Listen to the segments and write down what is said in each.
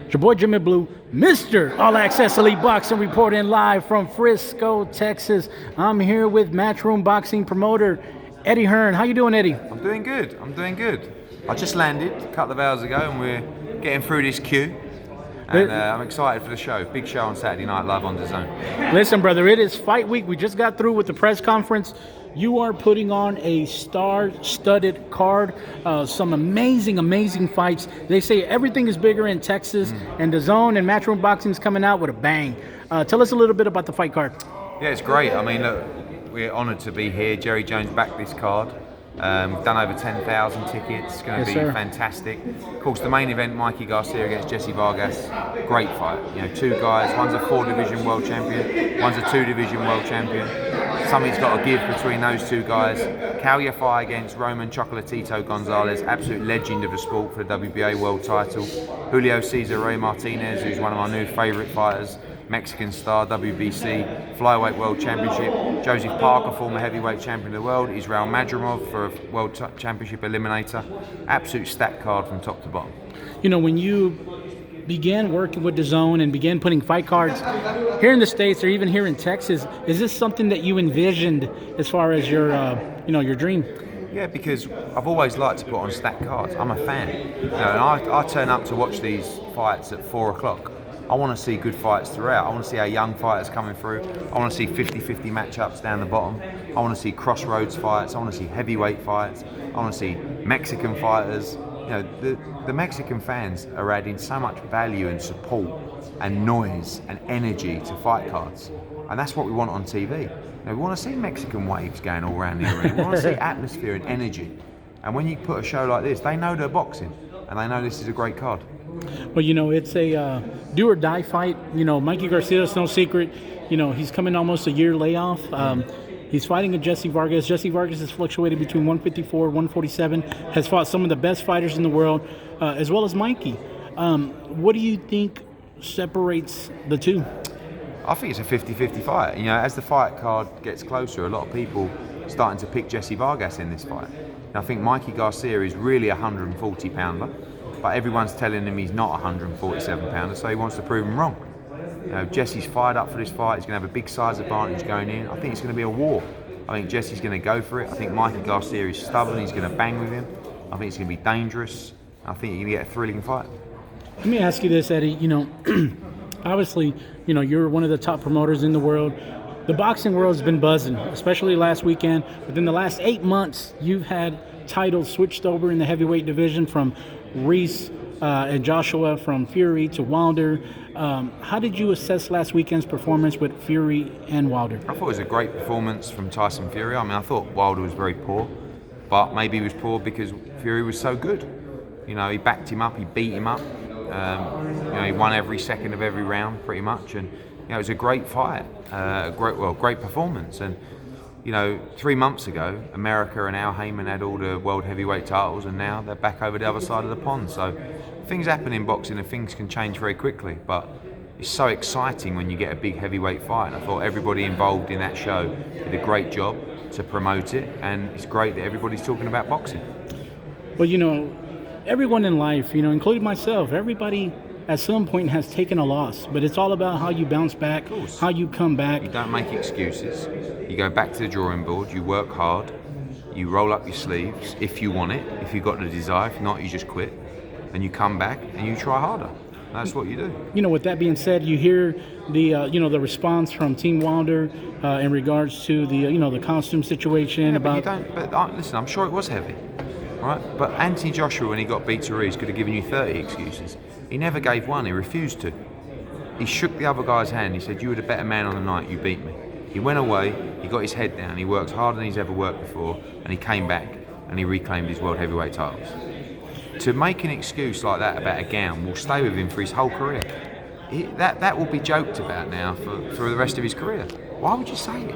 It's your boy Jimmy Blue, Mr. All Access Elite Boxing, reporting live from Frisco, Texas. I'm here with Matchroom Boxing promoter Eddie Hearn. How you doing, Eddie? I'm doing good. I just landed a couple of hours ago and we're getting through this queue. And I'm excited for the show. Big show on Saturday night live on DAZN. Listen, brother, it is fight week. We just got through with the press conference. You are putting on a star-studded card. Some amazing fights. They say everything is bigger in Texas, and DAZN and Matchroom Boxing is coming out with a bang. Tell us a little bit about the fight card. Yeah, it's great. I mean, look, we're honoured to be here. Jerry Jones backed this card. We've done over 10,000 tickets. It's going to be fantastic. Of course, the main event, Mikey Garcia against Jesse Vargas. Great fight. You know, two guys. One's a 4-division world champion. One's a 2-division world champion. Something's got to give between those two guys. Cal Yafai against Roman Chocolatito Gonzalez, absolute legend of the sport for the WBA world title. Julio Cesar Rey Martinez, who's one of my new favourite fighters. Mexican star, WBC, flyweight world championship. Joseph Parker, former heavyweight champion of the world. Israel Madrimov for a world championship eliminator. Absolute stacked card from top to bottom. You know, when you began working with DAZN and began putting fight cards here in the States or even here in Texas, is this something that you envisioned as far as your, your dream? Yeah, because I've always liked to put on stacked cards. I'm a fan. You know, and I turn up to watch these fights at 4 o'clock. I want to see good fights throughout. I want to see our young fighters coming through. I want to see 50-50 matchups down the bottom. I want to see crossroads fights. I want to see heavyweight fights. I want to see Mexican fighters. You know, the Mexican fans are adding so much value and support and noise and energy to fight cards. And that's what we want on TV. You know, we want to see Mexican waves going all around the arena. We want to see atmosphere and energy. And when you put a show like this, they know they're boxing and they know this is a great card. Well, you know, it's a do or die fight. You know, Mikey Garcia is no secret. You know, he's coming almost a year layoff. He's fighting a Jesse Vargas. Jesse Vargas has fluctuated between 154, 147, has fought some of the best fighters in the world, as well as Mikey. What do you think separates the two? I think it's a 50-50 fight. You know, as the fight card gets closer, a lot of people starting to pick Jesse Vargas in this fight. And I think Mikey Garcia is really a 140-pounder, but everyone's telling him he's not a 147-pounder, so he wants to prove him wrong. You know, Jesse's fired up for this fight. He's going to have a big size advantage going in. I think it's going to be a war. I think Jesse's going to go for it. I think Mikey Garcia is stubborn. He's going to bang with him. I think it's going to be dangerous. I think you're going to get a thrilling fight. Let me ask you this, Eddie. You know, obviously, you know, you're one of the top promoters in the world. The boxing world has been buzzing, especially last weekend. Within the last 8 months, you've had titles switched over in the heavyweight division from Reese and Joshua, from Fury to Wilder. How did you assess last weekend's performance with Fury and Wilder? I thought it was a great performance from Tyson Fury. I mean, I thought Wilder was very poor, but maybe he was poor because Fury was so good. You know, he backed him up, he beat him up. You know, he won every second of every round, pretty much, and you know, it was a great fight, great performance. And you know, 3 months ago, America and Al Heyman had all the world heavyweight titles, and now they're back over the other side of the pond. So things happen in boxing, and things can change very quickly. But it's so exciting when you get a big heavyweight fight. And I thought everybody involved in that show did a great job to promote it, and it's great that everybody's talking about boxing. Well, you know, everyone in life, you know, including myself, everybody at some point has taken a loss, but it's all about how you bounce back, how you come back. You don't make excuses. You go back to the drawing board, you work hard, you roll up your sleeves if you want it, if you've got the desire. If not, you just quit, and you come back and you try harder. That's what you do. You know, with that being said, you hear the the response from Team Wilder in regards to the the costume situation. Listen, I'm sure it was heavy, right? But Anthony Joshua, when he got beat to Reese, could have given you 30 excuses. He never gave one. He refused to. He shook the other guy's hand. He said, "You were the better man on the night. You beat me." He went away. He got his head down. He worked harder than he's ever worked before, and he came back and he reclaimed his world heavyweight titles. To make an excuse like that about a gown will stay with him for his whole career. That will be joked about now for the rest of his career. Why would you say it?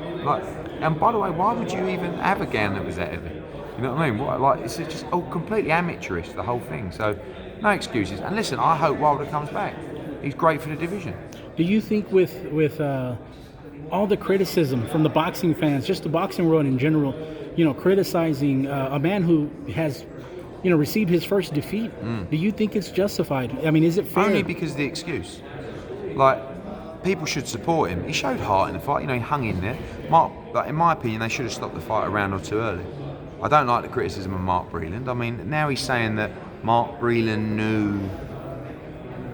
And by the way, why would you even have a gown that was that heavy? You know what I mean? It's just completely amateurish, the whole thing. So, no excuses. And listen, I hope Wilder comes back. He's great for the division. Do you think with all the criticism from the boxing fans, just the boxing world in general, criticizing a man who has received his first defeat. Do you think it's justified? I mean, is it fair? Only because of the excuse. Like, people should support him. He showed heart in the fight. He hung in there. In my opinion, they should have stopped the fight a round or two early. I don't like the criticism of Mark Breland. I mean, now he's saying that Mark Breland knew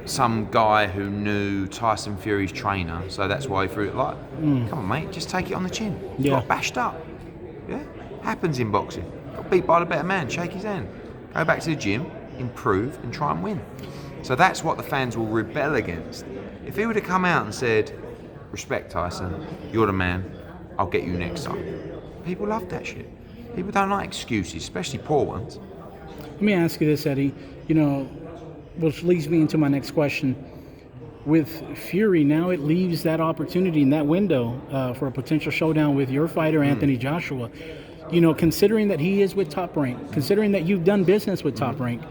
some guy who knew Tyson Fury's trainer, so that's why he threw it. Like, come on, mate, just take it on the chin. You got bashed up. Yeah, happens in boxing. Got beat by the better man. Shake his hand. Go back to the gym, improve, and try and win. So that's what the fans will rebel against. If he would have come out and said, "Respect Tyson, you're the man. I'll get you next time." People love that shit. People don't like excuses, especially poor ones. Let me ask you this, Eddie. Which leads me into my next question. With Fury, now it leaves that opportunity in that window for a potential showdown with your fighter, Anthony Joshua. Considering that he is with Top Rank, considering that you've done business with Top Rank,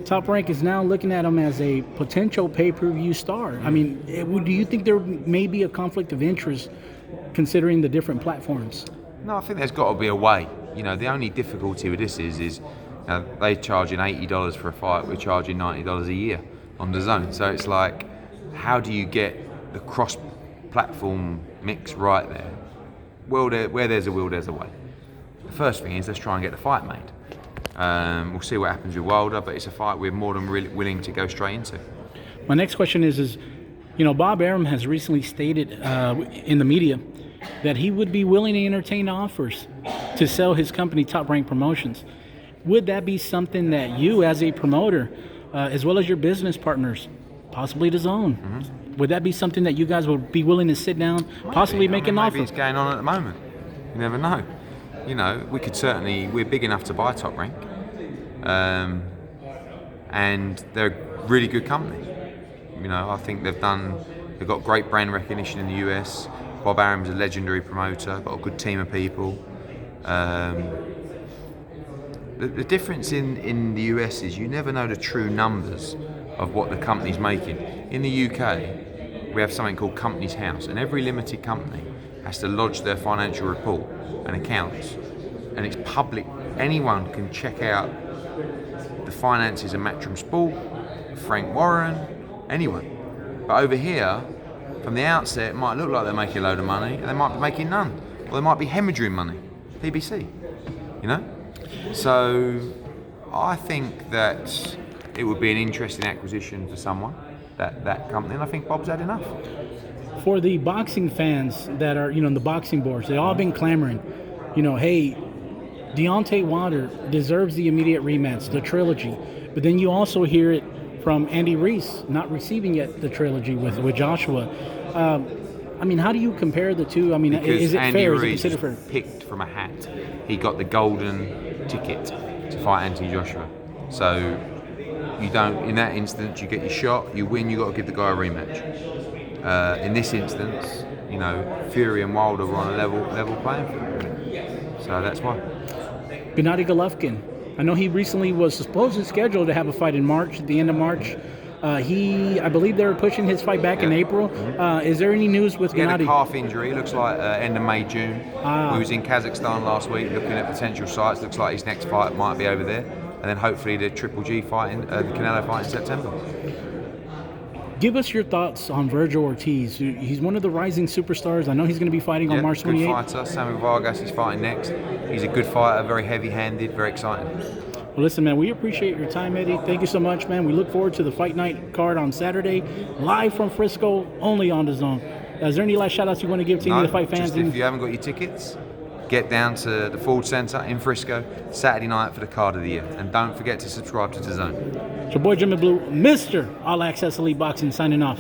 Top Rank is now looking at him as a potential pay-per-view star. I mean, do you think there may be a conflict of interest considering the different platforms? No, I think there's got to be a way. The only difficulty with this is they're charging $80 for a fight. We're charging $90 a year on DAZN. So it's like, how do you get the cross-platform mix right there? Well, where there's a will, there's a way. The first thing is, let's try and get the fight made. We'll see what happens with Wilder, but it's a fight we're more than willing to go straight into. My next question is Bob Arum has recently stated in the media that he would be willing to entertain offers to sell his company, Top Rank Promotions. Would that be something that you, as a promoter, as well as your business partners, possibly DAZN, would that be something that you guys would be willing to sit down, possibly make an offer? Maybe it's going on at the moment. You never know. We could certainly, we're big enough to buy Top Rank. And they're a really good company. I think they've got great brand recognition in the US. Bob Arum's a legendary promoter, got a good team of people. The difference in the US is you never know the true numbers of what the company's making. In the UK, we have something called Companies House, and every limited company has to lodge their financial report and accounts, and it's public. Anyone can check out the finances of Matchroom Sport, Frank Warren, anyone. But over here, from the outset, it might look like they're making a load of money, and they might be making none, or they might be hemorrhaging money. PBC, So I think that it would be an interesting acquisition for someone, that company, and I think Bob's had enough. For the boxing fans that are, the boxing boards, they've all been clamoring, hey, Deontay Wilder deserves the immediate rematch, the trilogy. But then you also hear it from Andy Reese not receiving yet the trilogy with Joshua. How do you compare the two? Because is it Andy fair? Reese Is it considered fair? Picked from a hat. He got the golden ticket to fight Anthony Joshua. So you don't. In that instance, you get your shot. You win. You got to give the guy a rematch. In this instance, Fury and Wilder were on a level playing field. So that's why. Gennady Golovkin. I know he recently was supposedly scheduled to have a fight in March, at the end of March. I believe they were pushing his fight back in April. Is there any news with Gennady? He had a calf injury. Looks like end of May, June. We was in Kazakhstan last week looking at potential sites. Looks like his next fight might be over there. And then hopefully the Triple G fight, the Canelo fight in September. Give us your thoughts on Virg Ortiz. He's one of the rising superstars. I know he's going to be fighting on March 28th. Good fighter. Samuel Vargas is fighting next. He's a good fighter, very heavy-handed, very exciting. Well, listen, man, we appreciate your time, Eddie. Thank you so much, man. We look forward to the Fight Night card on Saturday, live from Frisco, only on DAZN. Is there any last shout-outs you want to give to any of the fight fans? Just if you haven't got your tickets, get down to the Ford Centre in Frisco Saturday night for the card of the year. And don't forget to subscribe to DAZN. It's your boy Jimmy Blue, Mr. All Access Elite Boxing, signing off.